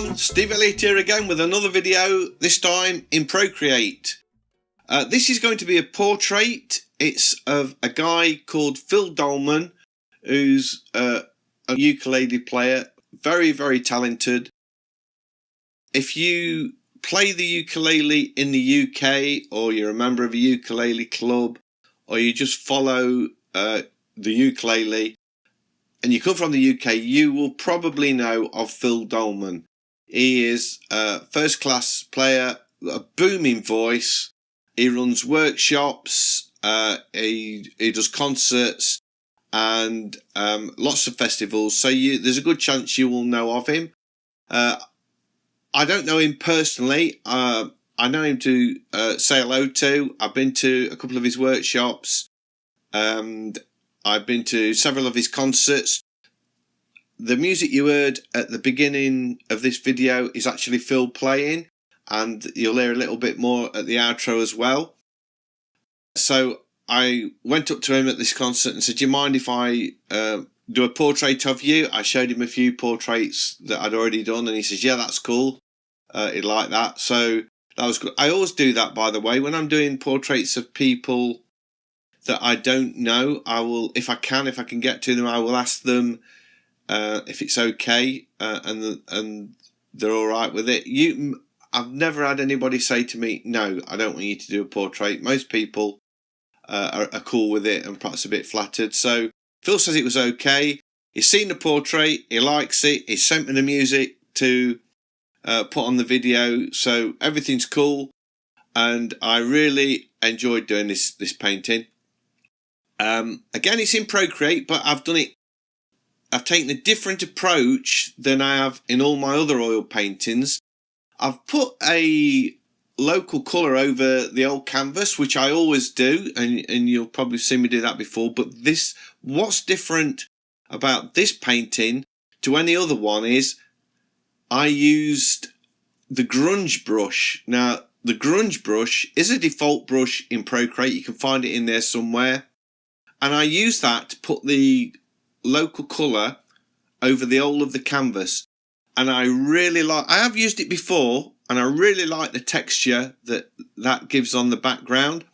everyone, Steve Elliott here again with another video, this time in Procreate. This is going to be a portrait. It's of a guy called Phil Doleman, who's a ukulele player, very, very talented. If you play the ukulele in the UK, or you're a member of a ukulele club, or you just follow the ukulele, and you come from the UK, you will probably know of Phil Doleman. He is a first-class player, a booming voice. He runs workshops, he does concerts, and lots of festivals. So there's a good chance you will know of him. I don't know him personally. I know him to say hello to. I've been to a couple of his workshops, and I've been to several of his concerts. The music you heard at the beginning of this video is actually Phil playing, and you'll hear a little bit more at the outro as well. So I went up to him at this concert and said, do you mind if I do a portrait of you? I showed him a few portraits that I'd already done, and he says, yeah, that's cool. He'd like that. So that was good. I always do that, by the way, when I'm doing portraits of people that I don't know. I will, if I can get to them, I will ask them if it's okay, and they're all right with it. I've never had anybody say to me, no, I don't want you to do a portrait. Most people are cool with it and perhaps a bit flattered. So Phil says it was okay. He's seen the portrait, he likes it, he sent me the music to put on the video, so everything's cool, and I really enjoyed doing this painting. Again, it's in Procreate, but I've taken a different approach than I have in all my other oil paintings. I've put a local colour over the old canvas, which I always do, and you'll probably see me do that before, but what's different about this painting to any other one is I used the Grunge brush. Now, the Grunge brush is a default brush in Procreate. You can find it in there somewhere. And I use that to put the local colour over the whole of the canvas. And I have used it before, and I really like the texture that gives on the background.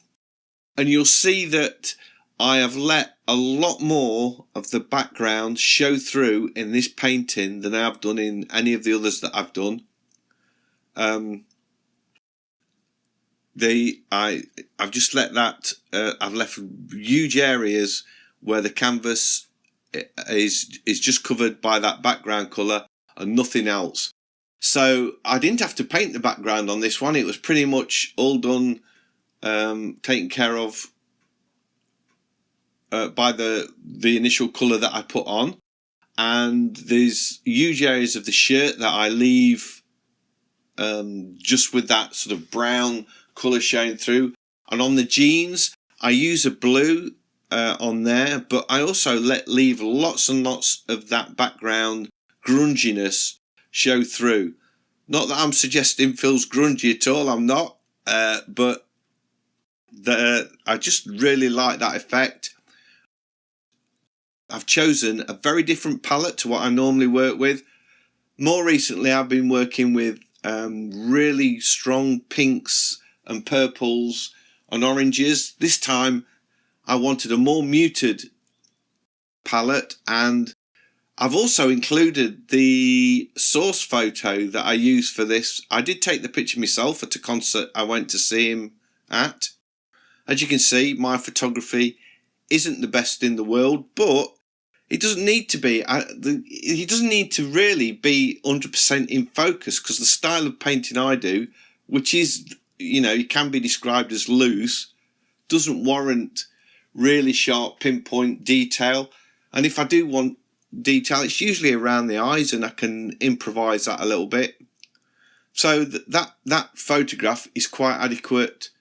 And you'll see that I have let a lot more of the background show through in this painting than I have done in any of the others that I've done. I've just let that, I've left huge areas where the canvas is just covered by that background colour and nothing else. So I didn't have to paint the background on this one. It was pretty much all done, taken care of by the initial colour that I put on. And there's huge areas of the shirt that I leave just with that sort of brown colour showing through. And on the jeans, I use a blue on there, but I also leave lots and lots of that background grunginess show through. Not that I'm suggesting Phil's grungy at all, I'm not, but I just really like that effect. I've chosen a very different palette to what I normally work with. More recently, I've been working with really strong pinks and purples and oranges. This time I wanted a more muted palette, and I've also included the source photo that I used for this. I did take the picture myself at a concert I went to see him at. As you can see, my photography isn't the best in the world, but it doesn't need to be. He doesn't need to really be 100% in focus, because the style of painting I do, which is, it can be described as loose, doesn't warrant really sharp pinpoint detail. And if I do want detail, it's usually around the eyes, and I can improvise that a little bit. So that photograph is quite adequate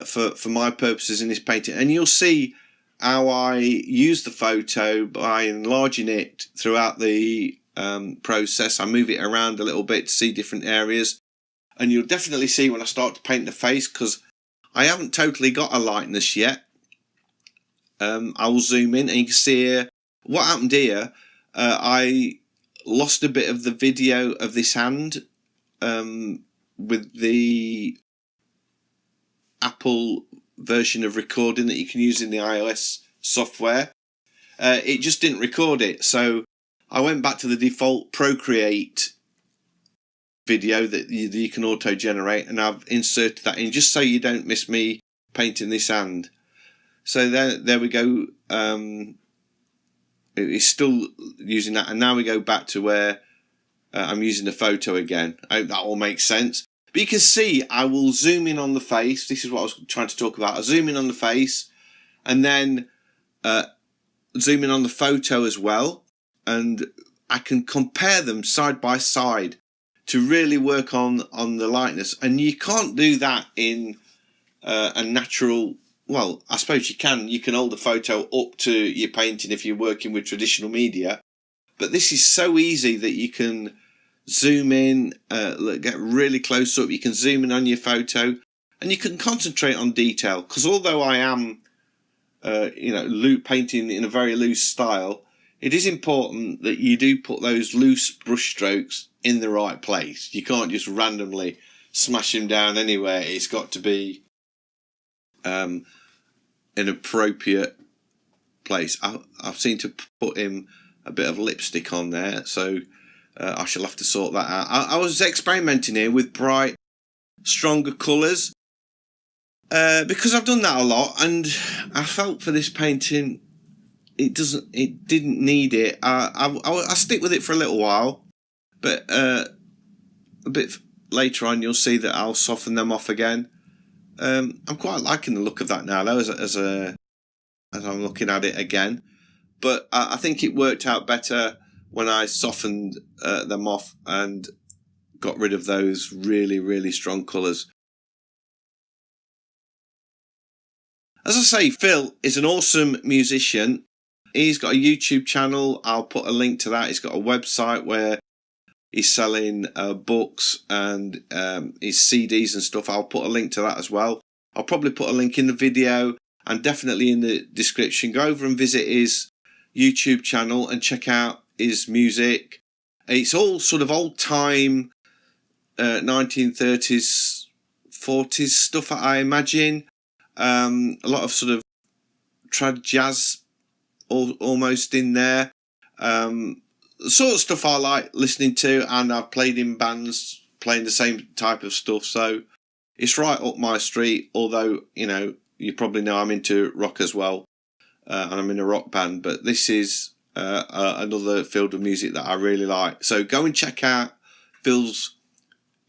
for my purposes in this painting. And you'll see how I use the photo by enlarging it throughout the process. I move it around a little bit to see different areas, and you'll definitely see when I start to paint the face, because I haven't totally got a lightness yet. I will zoom in and you can see here what happened here. I lost a bit of the video of this hand with the Apple version of recording that you can use in the iOS software. It just didn't record it, so I went back to the default Procreate video that you can auto-generate, and I've inserted that in just so you don't miss me painting this hand. So there we go. It's still using that, and now we go back to where I'm using the photo again. I hope that all makes sense. But you can see I will zoom in on the face. This is what I was trying to talk about. I zoom in on the face, and then zoom in on the photo as well, and I can compare them side by side to really work on the likeness. And you can't do that in a natural. Well, I suppose you can. You can hold the photo up to your painting if you're working with traditional media, but this is so easy that you can zoom in, get really close up. You can zoom in on your photo, and you can concentrate on detail. Because although I am painting in a very loose style, it is important that you do put those loose brush strokes in the right place. You can't just randomly smash them down anywhere. It's got to be an appropriate place. I've seen to put him a bit of lipstick on there, so I shall have to sort that out. I was experimenting here with bright, stronger colours, because I've done that a lot, and I felt for this painting it didn't need it. I stick with it for a little while, but a bit later on you'll see that I'll soften them off again. I'm quite liking the look of that now, though, as I'm looking at it again. But I think it worked out better when I softened them off and got rid of those really, really strong colours. As I say, Phil is an awesome musician. He's got a YouTube channel. I'll put a link to that. He's got a website where he's selling books and his CDs and stuff. I'll put a link to that as well. I'll probably put a link in the video and definitely in the description. Go over and visit his YouTube channel and check out his music. It's all sort of old time 1930s, 40s stuff, I imagine. A lot of sort of trad jazz almost in there. The sort of stuff I like listening to, and I've played in bands playing the same type of stuff, so it's right up my street. Although, you probably know I'm into rock as well, and I'm in a rock band, but this is another field of music that I really like. So go and check out Phil's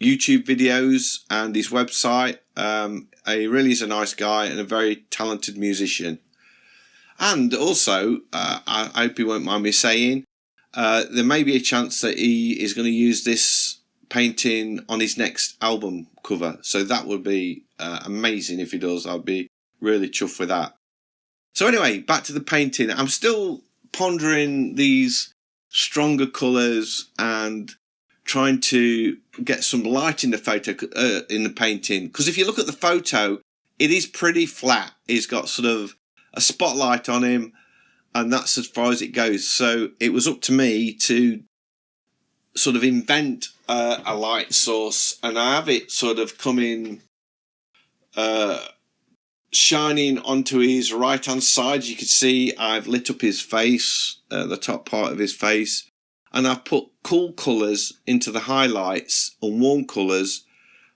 YouTube videos and his website. He really is a nice guy and a very talented musician. And also, I hope he won't mind me saying, there may be a chance that he is going to use this painting on his next album cover. So that would be amazing if he does. I'd be really chuffed with that. So anyway, back to the painting. I'm still pondering these stronger colours and trying to get some light in the photo, in the painting. Because if you look at the photo, it is pretty flat. He's got sort of a spotlight on him, and that's as far as it goes. So it was up to me to sort of invent a light source, and I have it sort of coming, shining onto his right hand side. You can see I've lit up his face, the top part of his face, and I've put cool colours into the highlights and warm colours,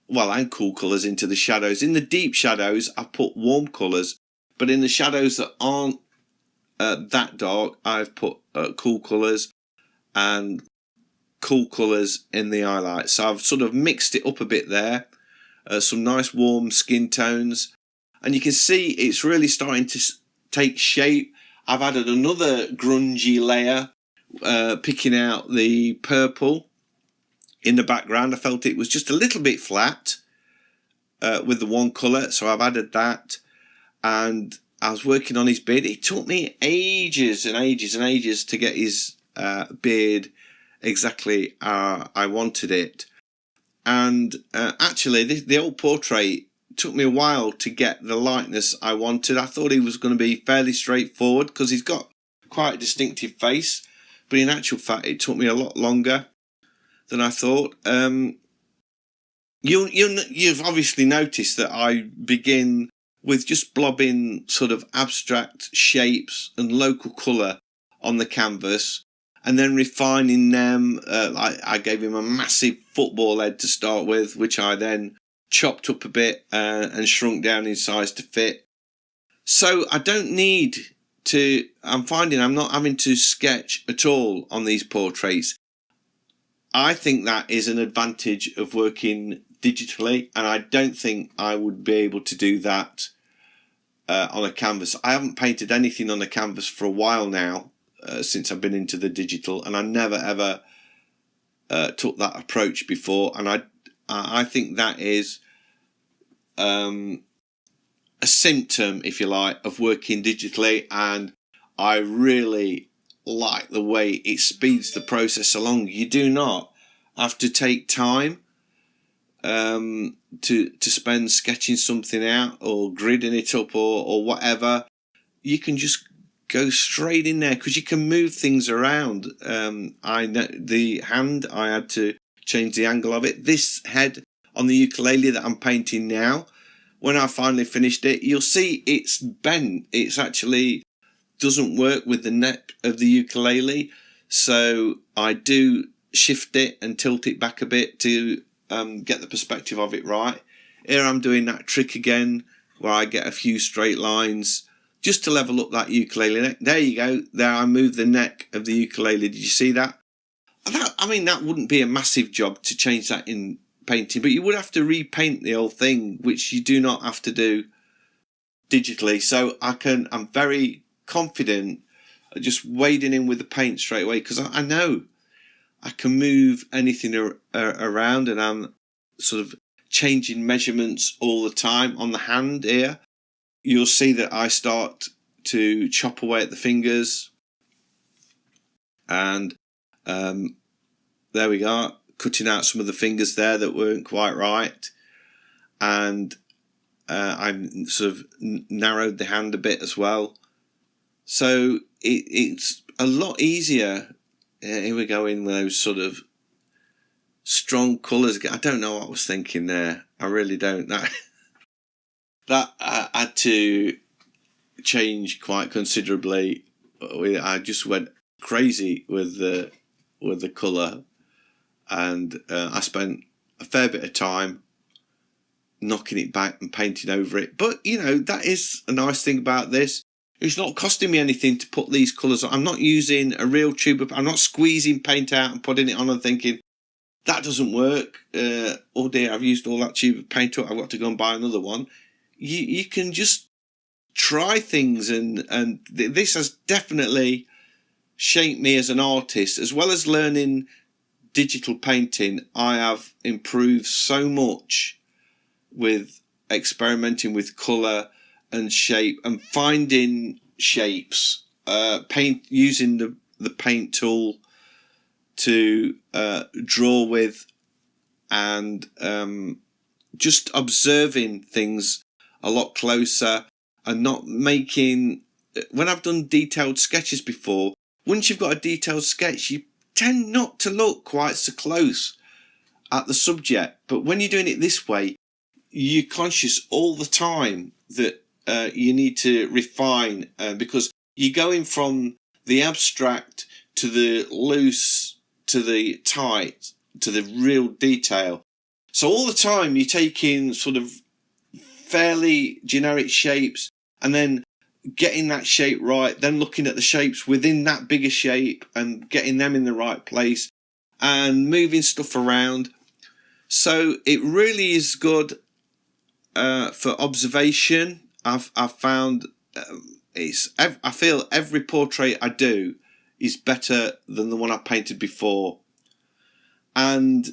and cool colours into the shadows. In the deep shadows I've put warm colours, but in the shadows that aren't that dark I've put cool colours, and cool colours in the highlights. So I've sort of mixed it up a bit there, some nice warm skin tones, and you can see it's really starting to take shape. I've added another grungy layer, picking out the purple in the background. I felt it was just a little bit flat with the one colour, so I've added that. And I was working on his beard. It took me ages and ages and ages to get his beard exactly how I wanted it. And actually, the old portrait took me a while to get the likeness I wanted. I thought he was going to be fairly straightforward because he's got quite a distinctive face. but in actual fact, it took me a lot longer than I thought. You've obviously noticed that I begin with just blobbing sort of abstract shapes and local colour on the canvas, and then refining them. I gave him a massive football head to start with, which I then chopped up a bit and shrunk down in size to fit. So I don't need to, I'm finding I'm not having to sketch at all on these portraits. I think that is an advantage of working digitally, and I don't think I would be able to do that on a canvas. I haven't painted anything on a canvas for a while now, since I've been into the digital, and I never ever took that approach before, and I think that is a symptom, if you like, of working digitally, and I really like the way it speeds the process along. You do not have to take time to spend sketching something out or gridding it up or whatever. You can just go straight in there because you can move things around. I know the hand, I had to change the angle of it. This head on the ukulele that I'm painting now, when I finally finished it, you'll see it's bent. It's actually doesn't work with the neck of the ukulele, so I do shift it and tilt it back a bit to get the perspective of it right. Here I'm doing that trick again where I get a few straight lines just to level up that ukulele neck. There you go. There I moved the neck of the ukulele. Did you see that? I mean, that wouldn't be a massive job to change that in painting, but you would have to repaint the whole thing, which you do not have to do digitally. So I'm very confident just wading in with the paint straight away, because I know I can move anything around, and I'm sort of changing measurements all the time on the hand here. You'll see that I start to chop away at the fingers, and there we go, cutting out some of the fingers there that weren't quite right, and I've sort of narrowed the hand a bit as well. So it's a lot easier. Here we go in with those sort of strong colours. I don't know what I was thinking there. I really don't. That had to change quite considerably. I just went crazy with the colour, and I spent a fair bit of time knocking it back and painting over it. But you know, that is a nice thing about this. It's not costing me anything to put these colours on. I'm not using a real tube. I'm not squeezing paint out and putting it on and thinking that doesn't work. Oh dear, I've used all that tube of paint up, I've got to go and buy another one. You can just try things, and this has definitely shaped me as an artist. As well as learning digital painting, I have improved so much with experimenting with colour and shape and finding shapes, using the paint tool to draw with, and just observing things a lot closer, and not making, when I've done detailed sketches before, once you've got a detailed sketch, you tend not to look quite so close at the subject. But when you're doing it this way, you're conscious all the time that you need to refine, because you're going from the abstract to the loose to the tight to the real detail. So all the time you're taking sort of fairly generic shapes and then getting that shape right, then looking at the shapes within that bigger shape and getting them in the right place and moving stuff around. So it really is good for observation. I've found I feel every portrait I do is better than the one I painted before, and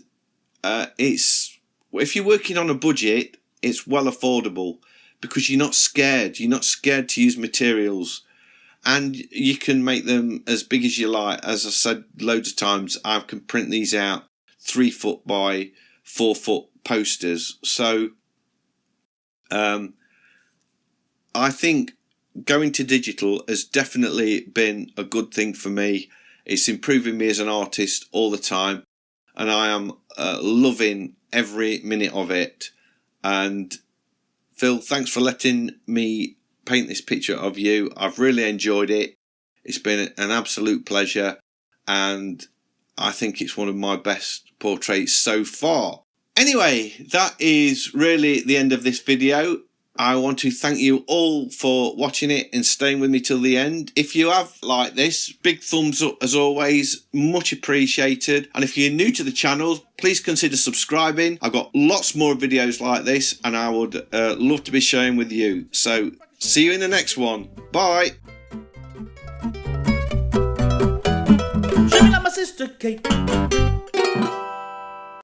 it's, if you're working on a budget, it's well affordable because you're not scared. You're not scared to use materials, and you can make them as big as you like. As I said loads of times, I can print these out 3 foot by 4 foot posters. So I think going to digital has definitely been a good thing for me. It's improving me as an artist all the time, and I am loving every minute of it. And Phil, thanks for letting me paint this picture of you. I've really enjoyed it. It's been an absolute pleasure, and I think it's one of my best portraits so far. Anyway, that is really the end of this video. I want to thank you all for watching it and staying with me till the end. If you have liked this, big thumbs up as always, much appreciated. And if you're new to the channel, please consider subscribing. I've got lots more videos like this, and I would love to be sharing with you. So see you in the next one. Bye. Shimmy like my sister Kate.